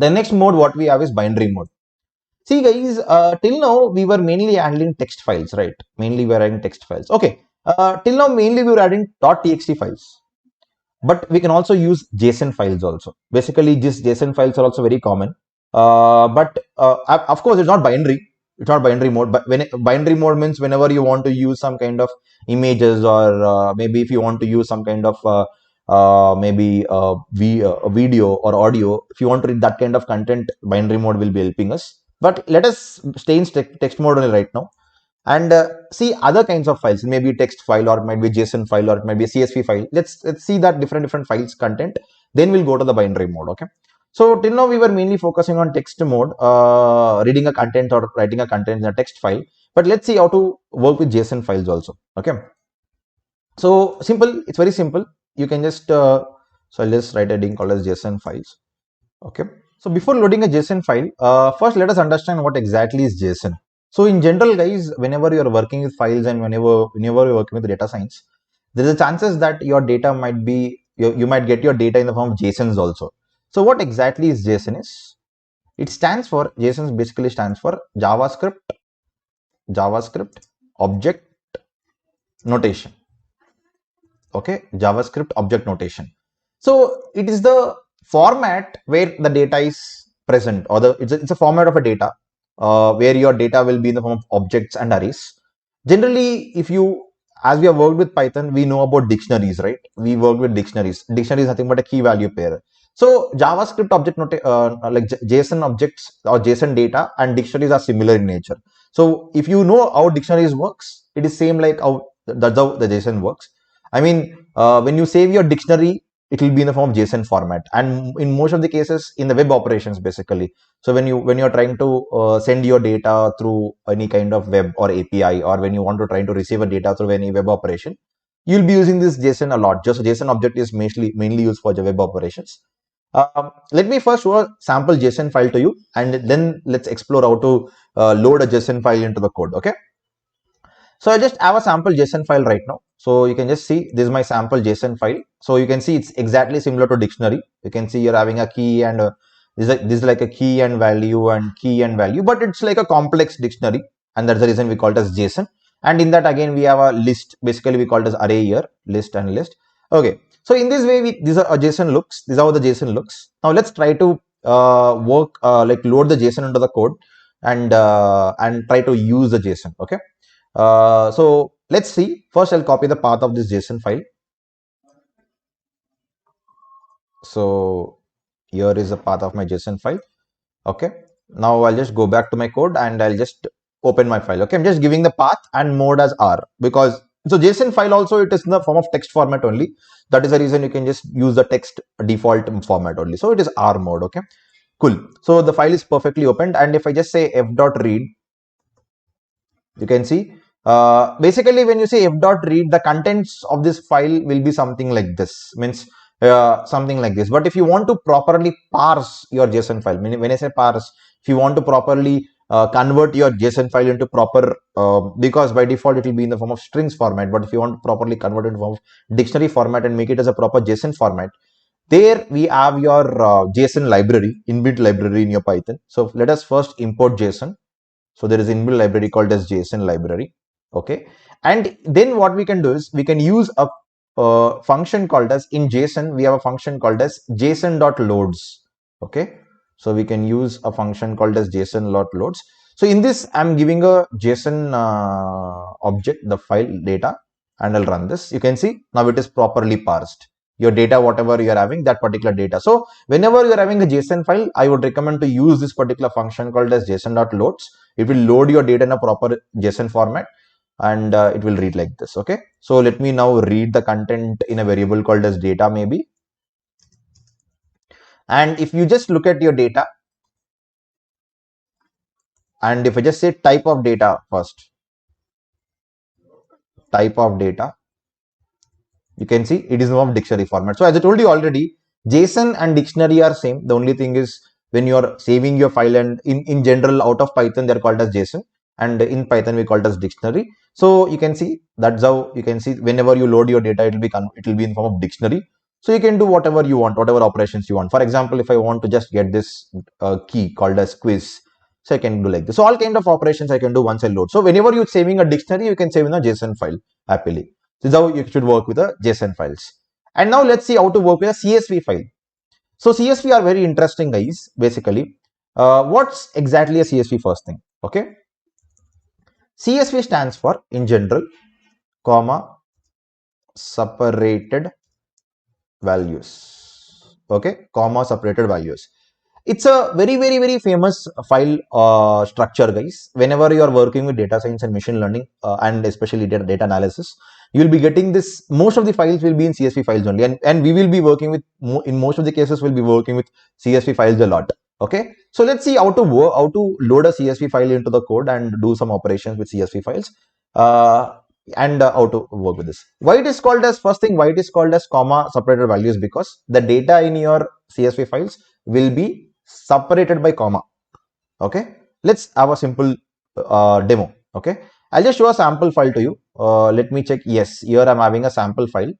The next mode what we have is binary mode. See guys, till now we were mainly handling text files, right? Mainly we are adding text files. Okay. Till now mainly we were adding .txt files, but we can also use JSON files also. Basically, these JSON files are also very common. But of course, it's not binary. It's not binary mode. But binary mode means whenever you want to use some kind of images, or maybe if you want to use some kind of maybe video or audio, if you want to read that kind of content, binary mode will be helping us. But let us stay in text mode only right now, and see other kinds of files, maybe text file, or maybe JSON file, or it might be a CSV file. Let's see that different files content, then we'll go to the binary mode. Okay, so till now we were mainly focusing on text mode, reading a content or writing a content in a text file, but let's see how to work with JSON files also. Okay, so simple, it's very simple. You can just so I'll just write a thing called as JSON files. Okay, so before loading a JSON file, first let us understand what exactly is JSON. So in general, guys, whenever you are working with files and whenever you're working with data science, there is a chances that your data might be, you might get your data in the form of JSONs also. So what exactly is JSON is? It stands for, JSON basically stands for JavaScript object notation. Okay, JavaScript object notation. So it is the format where the data is present, or it's a format of a data where your data will be in the form of objects and arrays. Generally, as we have worked with Python, we know about dictionaries, right? We work with dictionaries. Dictionary is nothing but a key value pair. So JavaScript object like JSON objects or JSON data and dictionaries are similar in nature. So if you know how dictionaries works, it is same like that's how the JSON works. I mean, when you save your dictionary, it will be in the form of JSON format, and in most of the cases in the web operations basically. So when you're trying to send your data through any kind of web or API, or when you want to try to receive a data through any web operation, you'll be using this JSON a lot. Just JSON object is mainly used for the web operations. Let me first show a sample JSON file to you, and then let's explore how to load a JSON file into the code. Okay. So I just have a sample JSON file right now. So you can just see this is my sample JSON file. So you can see it's exactly similar to dictionary. You can see you're having a key and this is like a key and value and key and value, but it's like a complex dictionary, and that's the reason we call it as JSON. And in that again we have a list. Basically we call it as array here, list and list. Okay. So in this way these are JSON looks. This is how the JSON looks. Now let's try to like load the JSON into the code and try to use the JSON. Okay. So let's see. First, I'll copy the path of this JSON file. So here is the path of my JSON file. Okay. Now I'll just go back to my code and I'll just open my file. Okay. I'm just giving the path and mode as R, because so JSON file also it is in the form of text format only. That is the reason you can just use the text default format only. So it is R mode. Okay. Cool. So the file is perfectly opened, and if I just say f.read, you can see basically when you say f.read, the contents of this file will be something like this, means something like this. But if you want to properly parse your JSON file, when I say parse, if you want to properly convert your JSON file into proper, because by default it will be in the form of strings format, but if you want to properly convert it in the form of dictionary format and make it as a proper JSON format, there we have your JSON library, inbuilt library in your Python. So let us first import JSON. So there is inbuilt library called as JSON library. Okay. And then what we can do is we can use a function called as, in JSON, we have a function called as JSON.loads. Okay. So we can use a function called as JSON.loads. So in this, I'm giving a JSON object, the file data, and I'll run this. You can see now it is properly parsed. Your data, whatever you're having, that particular data. So whenever you're having a JSON file, I would recommend to use this particular function called as JSON.loads. It will load your data in a proper JSON format, and it will read like this. Okay. So let me now read the content in a variable called as data maybe. And if you just look at your data, and if I just say type of data first, type of data, you can see it is of dictionary format. So as I told you already, JSON and dictionary are same. The only thing is when you are saving your file, and in general out of Python they are called as JSON, and in Python we call it as dictionary. So you can see that's how you can see whenever you load your data, it will be in form of dictionary. So you can do whatever you want, whatever operations you want. For example, if I want to just get this key called as quiz, so I can do like this. So all kind of operations I can do once I load. So whenever you're saving a dictionary, you can save in a JSON file happily. This is how you should work with the JSON files. And now let's see how to work with a CSV file. So CSV are very interesting, guys. Basically, what's exactly a CSV first thing? Okay, CSV stands for in general, comma, separated values. Okay, comma, separated values. It's a very famous file structure, guys. Whenever you are working with data science and machine learning, and especially data analysis, you will be getting this. Most of the files will be in CSV files only, and we will be working with, in most of the cases, we'll be working with CSV files a lot. Okay, so let's see how to load a CSV file into the code and do some operations with CSV files. And how to work with this. Why it is called as, first thing, why it is called as comma separated values? Because the data in your CSV files will be separated by comma. Okay, let's have a simple demo. Okay, I'll just show a sample file to you. Let me check. Yes, here I'm having a sample file.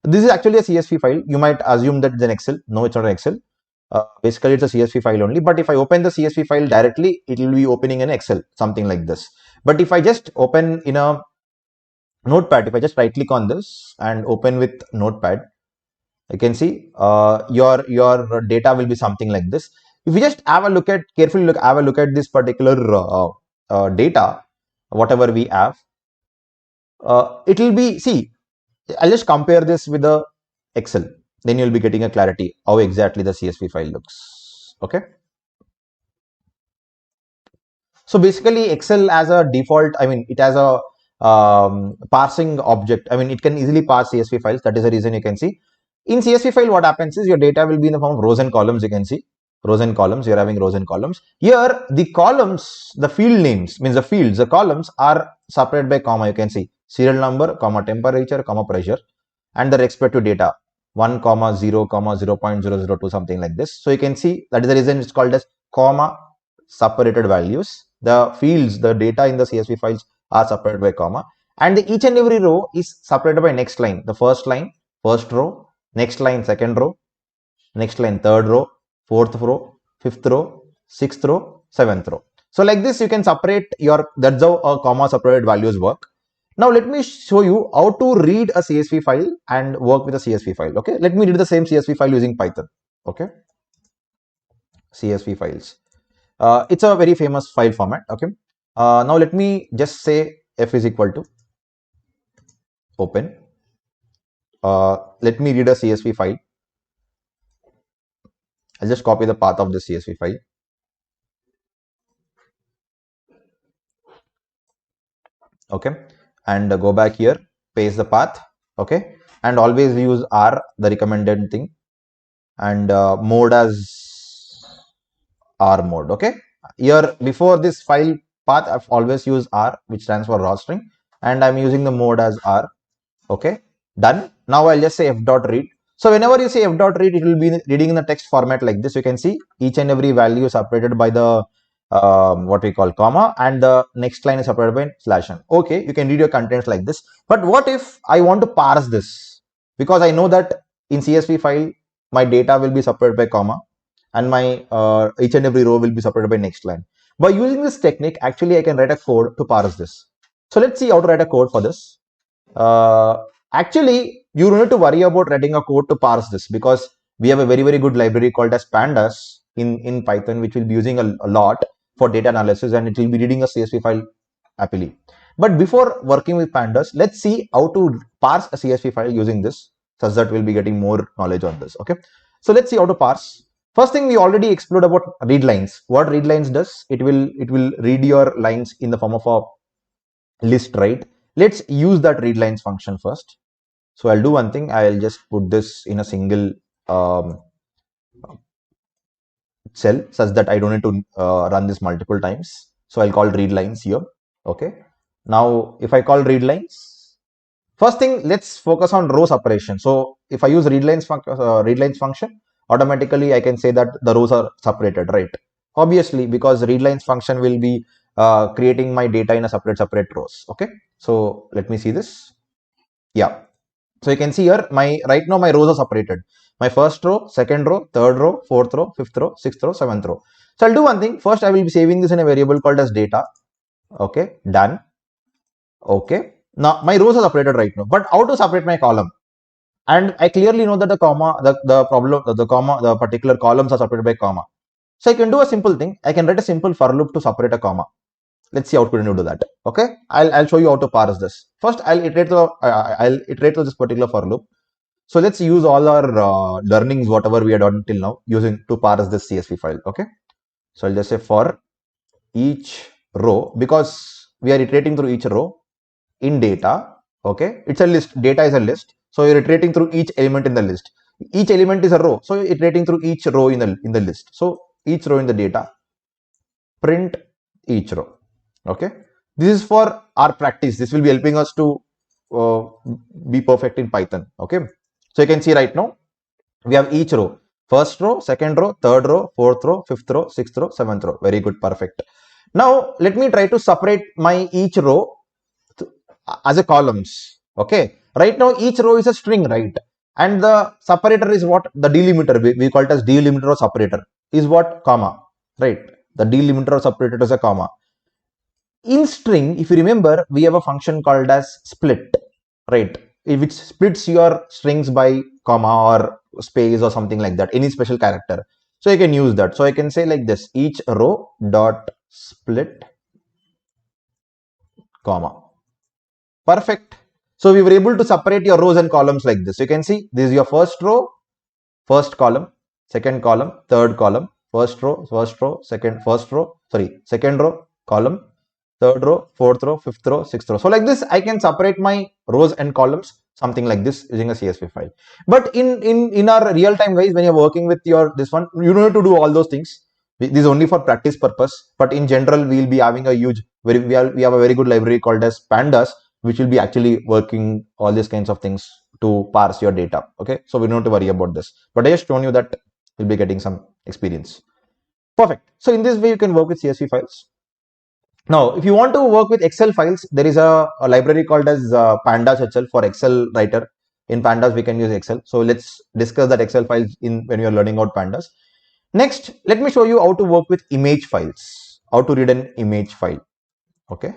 This is actually a CSV file. You might assume that it's an Excel. No, it's not an Excel. Basically, it's a CSV file only. But if I open the CSV file directly, it will be opening an Excel, something like this. But if I just open in a Notepad, if I just right click on this and open with Notepad, I can see your data will be something like this. If you just have a look at have a look at this particular data, whatever we have, it will be, see, I'll just compare this with the Excel. Then you'll be getting a clarity how exactly the CSV file looks. Okay. So basically, Excel as a default, I mean, it has a parsing object. I mean, it can easily parse CSV files. That is the reason you can see. In CSV file, what happens is your data will be in the form of rows and columns. You can see rows and columns. You're having rows and columns. Here, the columns, the field names, means the fields, the columns are separated by comma. You can see serial number, comma, temperature, comma, pressure, and the respective data 1, 0, 0.002, something like this. So you can see that is the reason it's called as comma separated values. The fields, the data in the CSV files are separated by comma, and each and every row is separated by next line. The first line, first row, next line, second row, next line, third row, fourth row, fifth row, sixth row, seventh row. So like this, you can separate your, that's how a comma separated values work. Now let me show you how to read a CSV file and work with a CSV file. Okay, let me read the same CSV file using Python. Okay, CSV files. It's a very famous file format. Okay, now let me just say f is equal to open. Let me read a CSV file. I'll just copy the path of the CSV file. Okay, and go back here, paste the path. Okay, and always use R, the recommended thing, and mode as R mode. Okay, here before this file path, I've always used R, which stands for raw string, and I'm using the mode as R. Okay, done. Now I'll just say f dot read. So whenever you say f dot read, it will be reading in the text format like this. You can see each and every value is separated by the what we call comma, and the next line is separated by slash n. Okay, you can read your contents like this. But what if I want to parse this? Because I know that in CSV file, my data will be separated by comma, and my each and every row will be separated by next line. By using this technique, actually I can write a code to parse this. So let's see how to write a code for this. Actually, you don't need to worry about writing a code to parse this, because we have a very good library called as pandas in Python, which we'll be using a lot for data analysis, and it will be reading a CSV file happily. But before working with pandas, let's see how to parse a CSV file using this, such that we'll be getting more knowledge on this. Okay, so let's see how to parse. First thing, we already explored about read lines. What read lines does, it will read your lines in the form of a list, right? Let's use that read lines function first. So I'll do one thing. I'll just put this in a single cell, such that I don't need to run this multiple times. So I'll call read lines here. Okay. Now, if I call read lines, first thing, let's focus on row separation. So if I use read lines function, automatically I can say that the rows are separated, right? Obviously, because read lines function will be creating my data in a separate rows. Okay. So let me see this. Yeah. So you can see here, right now my rows are separated. My first row, second row, third row, fourth row, fifth row, sixth row, seventh row. So I'll do one thing. First, I will be saving this in a variable called as data. Okay, done. Okay. Now my rows are separated right now, but how to separate my column? And I clearly know that the particular columns are separated by comma. So I can do a simple thing. I can write a simple for loop to separate a comma. Let's see how can you do that. Okay, I'll show you how to parse this. First, I'll iterate to this particular for loop. So let's use all our learnings, whatever we had done till now, using to parse this CSV file. Okay, so I'll just say for each row, because we are iterating through each row in data. Okay, it's a list. Data is a list, so you're iterating through each element in the list. Each element is a row, so you're iterating through each row in the list. So each row in the data, print each row. Okay, this is for our practice. This will be helping us to uh, be perfect in Python. Okay, so you can see right now we have each row: first row, second row, third row, fourth row, fifth row, sixth row, seventh row. Very good, perfect. Now let me try to separate my each row as a columns. Okay, right now each row is a string, right? And the separator is what? The delimiter. We call it as delimiter or separator. Is what? Comma, right? The delimiter or separator is a comma. In string, if you remember, we have a function called as split, right? Which splits your strings by comma or space or something like that, any special character. So I can use that. So I can say like this: each row dot split comma. Perfect. So we were able to separate your rows and columns like this. You can see this is your first row, first column, second column, third column, first row, second row, column, third row, fourth row, fifth row, sixth row. So like this, I can separate my rows and columns, something like this, using a CSV file. But in our real time, guys, when you're working with your this one, you don't have to do all those things. This is only for practice purpose. But in general, we'll be having a huge, we have a very good library called as pandas, which will be actually working all these kinds of things to parse your data. Okay, so we don't have to worry about this. But I just shown you that you'll be getting some experience. Perfect. So in this way, you can work with CSV files. Now, if you want to work with Excel files, there is a library called as Pandas itself for Excel writer. In Pandas, we can use Excel. So let's discuss that Excel files in when you are learning about Pandas. Next, let me show you how to work with image files, how to read an image file. Okay.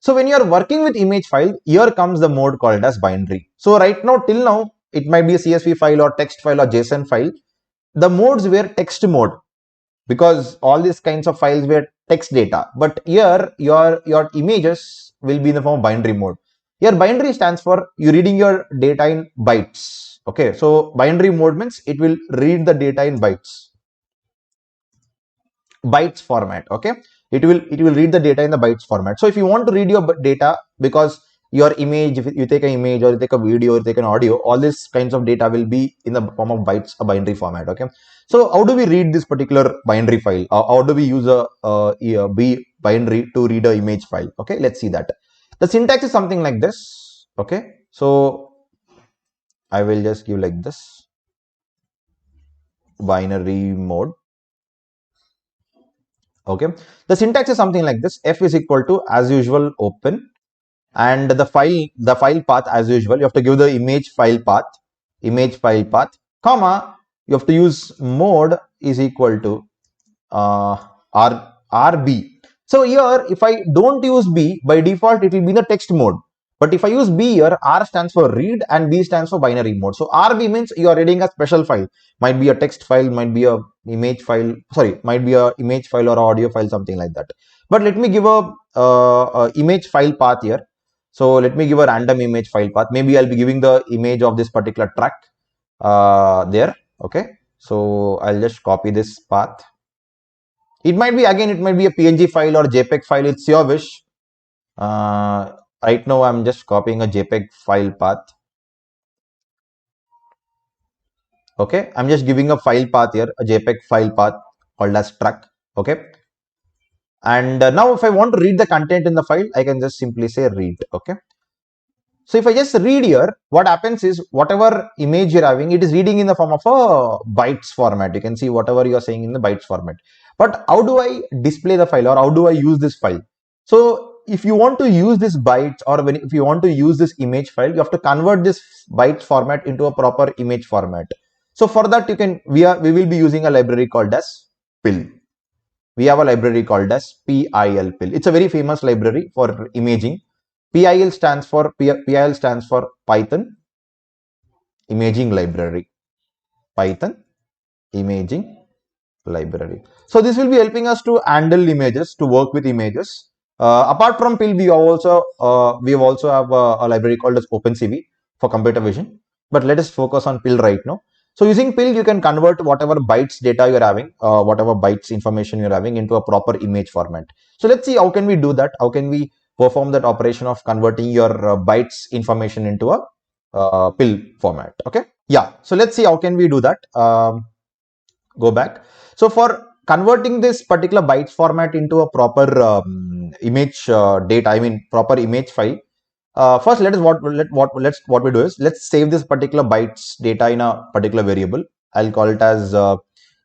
So when you are working with image file, here comes the mode called as binary. So right now, till now, it might be a CSV file or text file or JSON file. The modes were text mode, because all these kinds of files were text data. But here, your images will be in the form of binary mode. Here, binary stands for you reading your data in bytes. Okay, so binary mode means it will read the data in bytes format. Okay, it will read the data in the bytes format. So if you want to read your data, because your image, if you take an image or you take a video or you take an audio, all these kinds of data will be in the form of bytes, a binary format. Okay, so how do we read this particular binary file? How do we use a b binary to read a image file? Okay, let's see that. The syntax is something like this. Okay, so I will just give like this: binary mode. Okay, the syntax is something like this: f is equal to, as usual, open, and the file path, as usual, you have to give the image file path, comma, you have to use mode is equal to rb. So here, if I don't use b, by default it will be in the text mode. But if I use b here, R stands for read and B stands for binary mode. So RB means you are reading a special file. Might be a text file, might be a image file, might be a image file or audio file, something like that. But let me give a image file path here. So let me give a random image file path. Maybe I'll be giving the image of this particular track there. Okay, so I'll just copy this path. It might be, again, it might be a PNG file or JPEG file. It's your wish. Right now, I'm just copying a JPEG file path. Okay, I'm just giving a file path here, a JPEG file path called as track. Okay, and now if I want to read the content in the file, I can just simply say read. Okay, so if I just read here, what happens is whatever image you're having, it is reading in the form of a bytes format. You can see whatever you're saying in the bytes format. But how do I display the file, or how do I use this file? So if you want to use this bytes, or if you want to use this image file, you have to convert this bytes format into a proper image format. So for that, we will be using a library called as PIL. We have a library called as PIL. It's a very famous library for imaging. PIL stands for Python Imaging Library. Python Imaging Library. So this will be helping us to handle images, to work with images. Apart from PIL, we also have a library called as OpenCV for computer vision. But let us focus on PIL right now. So using PIL, you can convert whatever bytes data you're having, whatever bytes information you're having into a proper image format. So let's see how can we do that. How can we perform that operation of converting your bytes information into a PIL format? Okay. Yeah. So let's see how can we do that. Go back. So for converting this particular bytes format into a proper image data, proper image file. First, what we do is let's save this particular bytes data in a particular variable. I'll call it as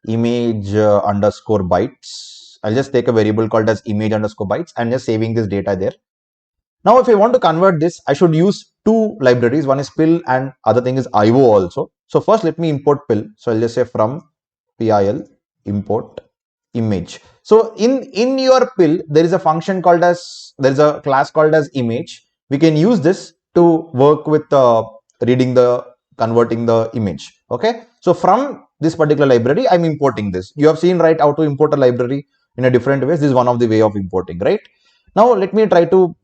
image underscore bytes. I'll just take a variable called as image underscore bytes and just saving this data there. Now, if I want to convert this, I should use two libraries. One is PIL and other thing is IO also. So first, let me import PIL. So I'll just say from PIL import image. So in your PIL, there is a function called as, there is a class called as image. We can use this to work with converting the image. Okay. So from this particular library, I'm importing this. You have seen, right, how to import a library in a different ways. This is one of the way of importing, right? Now let me try to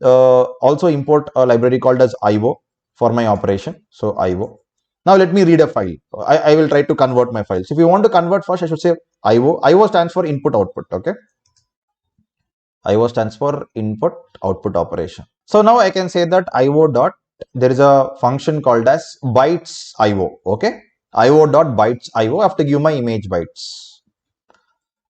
also import a library called as IO for my operation. So IO. Now let me read a file. I will try to convert my files. If you want to convert first, I should say IO. IO stands for input output. Okay. IO stands for input output operation. So now I can say that IO dot, there is a function called as bytes IO. Okay. IO dot bytes IO. I have to give my image bytes.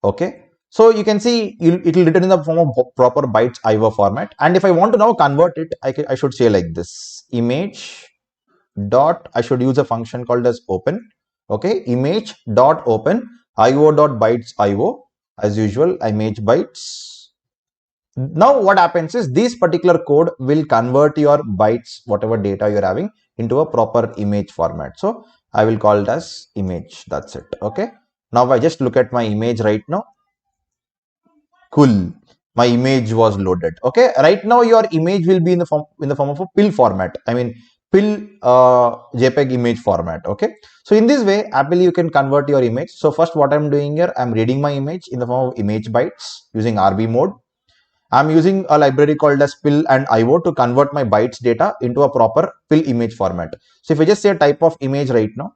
Okay. So you can see it will return in the form of proper bytes IO format. And if I want to now convert it, I should say like this: image dot, I should use a function called as open. Okay, image dot open IO dot bytes IO. As usual, image bytes. Now what happens is this particular code will convert your bytes, whatever data you're having, into a proper image format. So I will call it as image. That's it. Okay. Now if I just look at my image right now, cool, my image was loaded. Okay, right now your image will be in the form of a PIL format. PIL JPEG image format. Okay, so in this way, happily you can convert your image. So first, what I'm doing here, I'm reading my image in the form of image bytes using RB mode. I'm using a library called as PIL and IO to convert my bytes data into a proper PIL image format. So if I just say a type of image right now,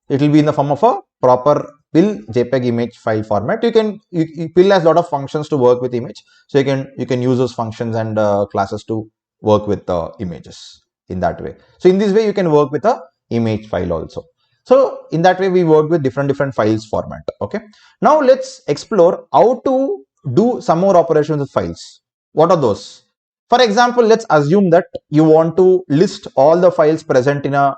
it will be in the form of a proper PIL JPEG image file format. PIL has a lot of functions to work with image, so you can use those functions and classes to work with images in that way. So in this way, you can work with a image file also. So in that way, we work with different files format. Okay. Now let's explore how to do some more operations with files. What are those? For example, let's assume that you want to list all the files present in a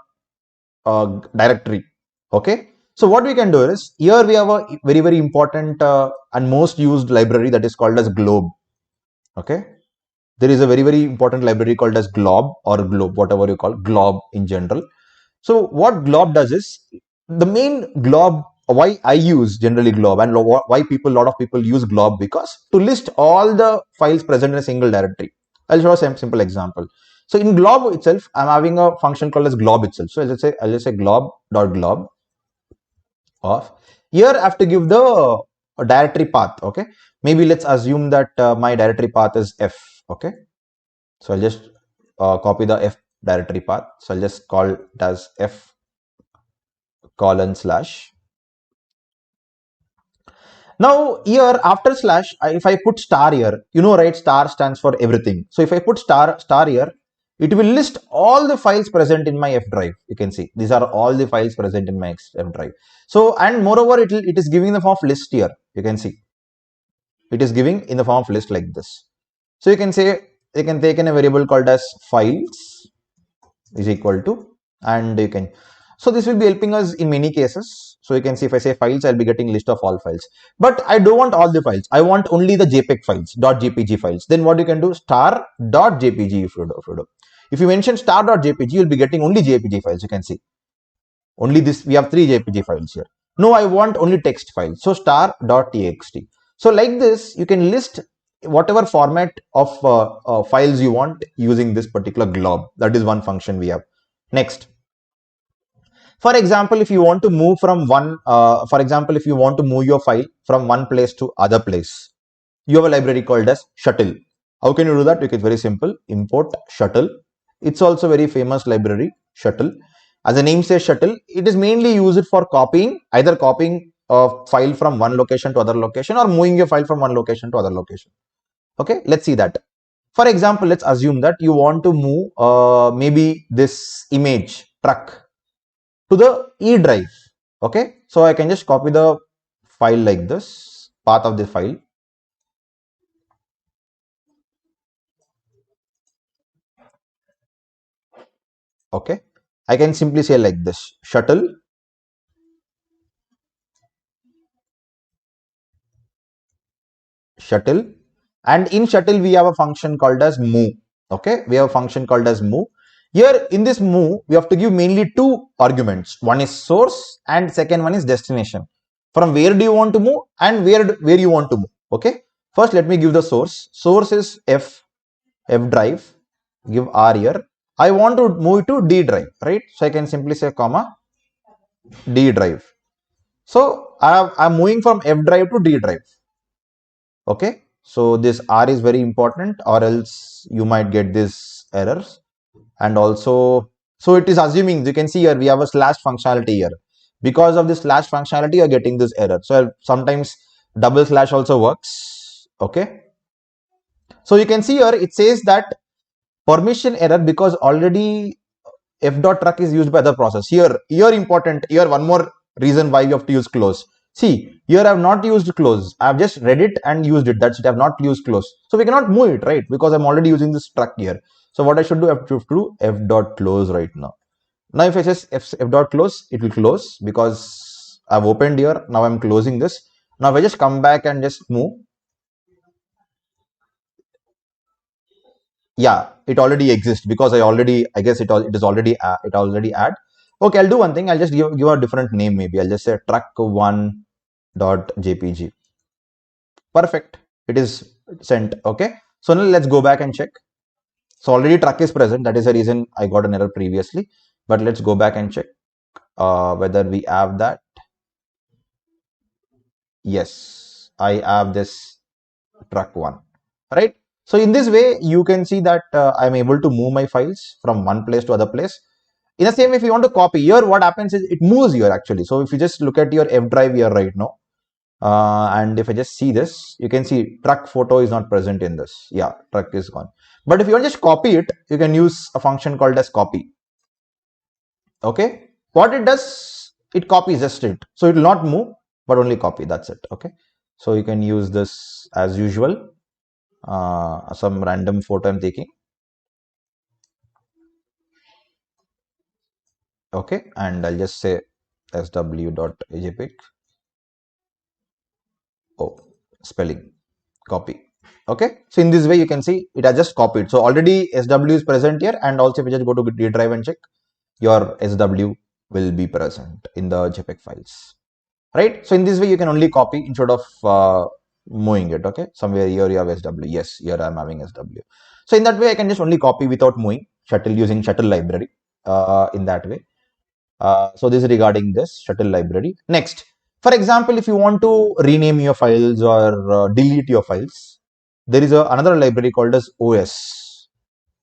directory. Okay. So what we can do is, here we have a very important and most used library that is called as glob. Okay. There is a very important library called as glob or globe, whatever you call glob in general. So what glob does is, the main glob, why I use generally glob and why a lot of people use glob, because to list all the files present in a single directory. I'll show a simple example. So in glob itself, I'm having a function called as glob itself. So I'll just say glob.glob of, here I have to give the directory path. Okay, maybe let's assume that my directory path is F. Okay, so I'll just copy the F directory path. So I'll just call it as F :/. Now here after slash, if I put star here, right, star stands for everything. So if I put star here, it will list all the files present in my F drive. You can see these are all the files present in my F drive. So, and moreover, it is giving the form of list here. You can see it is giving in the form of list like this. So you can say, you can take in a variable called as files is equal to, and you can, so this will be helping us in many cases. So you can see if I say files, I'll be getting list of all files. But I don't want all the files. I want only the JPEG files, .jpg files. Then what you can do, star.jpg if you do. If you mention star.jpg, you'll be getting only JPG files. You can see only this. We have 3 JPG files here. No, I want only text files. So star.txt. So like this, you can list whatever format of files you want using this particular glob. That is one function we have. Next, for example, if you want to move from if you want to move your file from one place to other place, you have a library called as shuttle. How can you do that? It's very simple. Import shuttle. It's also very famous library, shuttle. As the name says, shuttle, it is mainly used for copying, either copying a file from one location to other location or moving your file from one location to other location. Okay, let's see that. For example, let's assume that you want to move maybe this image truck to the E drive. Okay, so I can just copy the file like this, path of the file. Okay, I can simply say like this, shuttle and in shuttle we have a function called as move. Okay, we have a function called as move. Here in this move, we have to give mainly 2 arguments. One is source and second one is destination. From where do you want to move and where you want to move. Okay, first let me give the source. Source is f drive, give r here. I want to move it to D drive, right? So I can simply say comma D drive. So I'm moving from F drive to D drive. Okay, so this R is very important, or else you might get this errors. And also, so it is assuming, you can see here we have a slash functionality here. Because of this slash functionality, you're getting this error. So sometimes double slash also works. Okay, so you can see here it says that permission error because already f.truck is used by the process. Here important, here one more reason why you have to use close. See, here I have not used close. I have just read it and used it. That's it. I have not used close. So we cannot move it, right? Because I'm already using this truck here. So what I should do, I have to do f.close right now. Now if I say f.close, it will close because I've opened here. Now I'm closing this. Now if I just come back and just move, yeah, it already exists because I guess it is already add. Okay, I'll do one thing. I'll just give a different name. Maybe I'll just say truck1.jpg. Perfect. It is sent. Okay. So now let's go back and check. So already truck is present. That is the reason I got an error previously. But let's go back and check whether we have that. Yes, I have this truck1. Right. So in this way, you can see that I'm able to move my files from one place to other place. In the same way, if you want to copy here, what happens is it moves here actually. So if you just look at your F drive here right now, and if I just see this, you can see truck photo is not present in this. Yeah, truck is gone. But if you want to just copy it, you can use a function called as copy. Okay, what it does, it copies just it. So it will not move, but only copy. That's it. Okay, so you can use this as usual. Some random photo I'm taking. Okay, and I'll just say sw.jpg. Oh, spelling, copy. Okay, so in this way you can see it has just copied. So already SW is present here, and also if you just go to D drive and check, your SW will be present in the JPEG files, right? So in this way you can only copy instead of moving it. Okay, somewhere here you have SW. Yes, here I'm having SW. So in that way I can just only copy without moving shuttle using shuttle library in that way. So this is regarding this shuttle library. Next, for example, if you want to rename your files or delete your files, there is another library called as OS.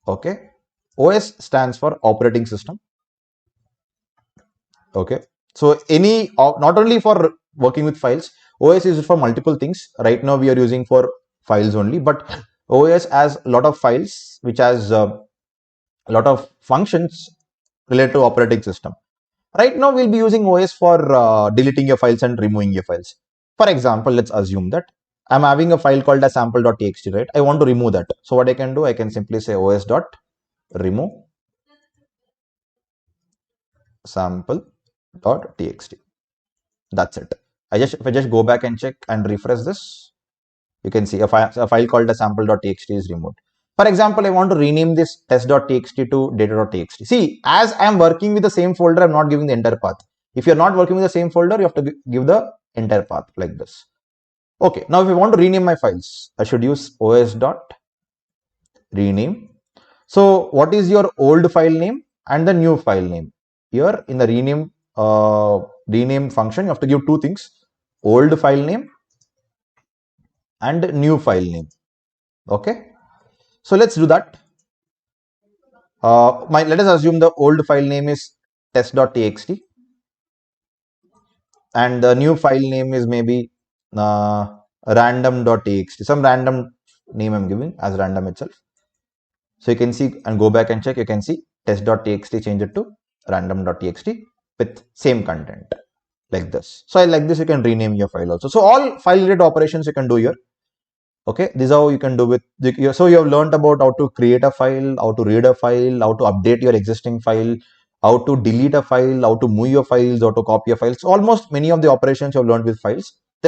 Okay, OS stands for operating system. Okay, so not only for working with files, OS is for multiple things. Right now we are using for files only, but OS has a lot of files which has a lot of functions related to operating system. Right now we'll be using OS for deleting your files and removing your files. For example, let's assume that I'm having a file called as sample.txt, right? I want to remove that. So what I can do, I can simply say os.remove sample.txt. That's it. If I just go back and check and refresh this, you can see a file called a sample.txt is removed. For example, I want to rename this test.txt to data.txt. See, as I'm working with the same folder, I'm not giving the entire path. If you're not working with the same folder, you have to give the entire path like this. Okay, now if I want to rename my files, I should use os.rename. So what is your old file name and the new file name? Here in the rename function, you have to give two things: old file name and new file name. Okay, so let's do that. Let us assume the old file name is test.txt and the new file name is maybe random.txt, some random name I'm giving as random itself. So you can see and go back and check, you can see test.txt change it to random.txt with same content like this. So like this, you can rename your file also. So all file related operations you can do here. Okay, this is how you can do with. So you have learned about how to create a file, how to read a file, how to update your existing file, how to delete a file, how to move your files, how to copy your files. Almost many of the operations you have learned with files.